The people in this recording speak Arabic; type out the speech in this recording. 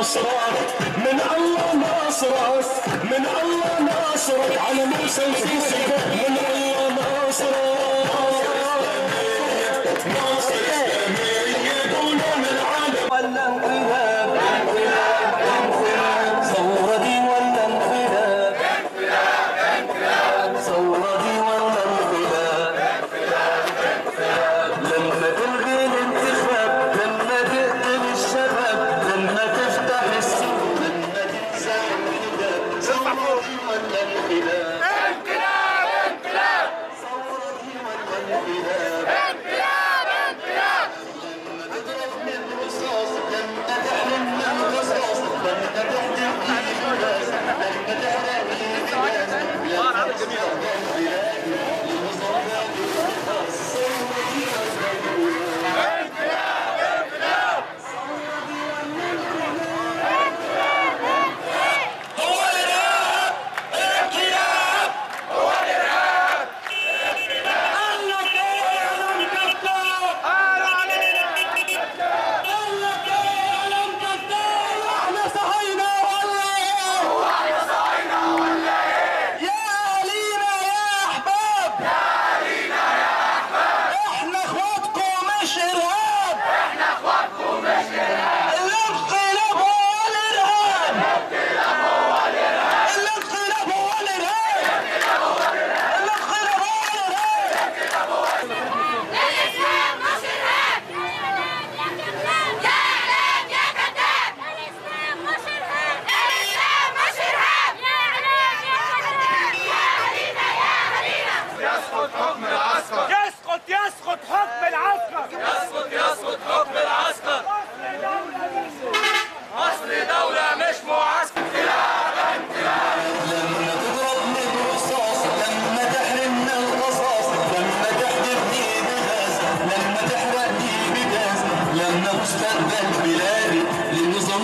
ناصرك، من الله ناصرك، من الله ناصرك على موسى السيسي، من الله ناصرك. ناصر اسلامي يقولون العالم ولا انقلاب، انقلاب انقلاب، ثورة دي ولا انقلاب، انقلاب انقلاب، ثورة دي ولا انقلاب، انقلاب انقلاب. لما تلغي الانتخاب، لما تقتل الشباب، لما تفتح السوق، لما تنزع الحجاب، ثورة دي ولا انقلاب، انقلاب انقلاب، ثورة دي ولا انقلاب، انقلاب انقلاب. لما تضرب من رصاص، لما تحرم من رصاص، لما تحرم من غاز، لما تحرق من غاز، لما تستخدم بلادي لنظام بلادي الخاص. ثورة دي ولا انقلاب، انقلاب انقلاب، ثورة دي ولا انقلاب، هو الإرهاب، الانقلاب هو الإرهاب، قال لك إيه يا لمكتاب؟ قال علينا قال لك إيه يا لمكتاب؟ إحنا صحينا ولا إيه؟ وإحنا صحينا ولا إيه؟ يا أهالينا يا أحباب، يا أهالينا يا أحباب، إحنا إخواتكم مش إرهاب، إحنا إخواتكم مش إرهاب. الانقلاب هو الإرهاب، الانقلاب هو الإرهاب، الانقلاب هو الإرهاب، الانقلاب هو الإرهاب، الانقلاب هو الإرهاب، الانقلاب هو الإرهاب. الإسلام مش إرهاب، يا إعلام يا كذاب، الإسلام مش إرهاب، الإسلام مش إرهاب، يا إعلام يا كذاب، يا أهالينا يا أهالينا. يسقط حكم العسكر، يسقط يسقط حكم العسكر، يسقط يسقط حكم العسكر. مصر دولة مش معسكر. لما تضربني برصاص، لما تحرمنا القصاص، لما تحدفني بغاز، لما تحرقني بغاز، لما مستقبل بلادي للنظام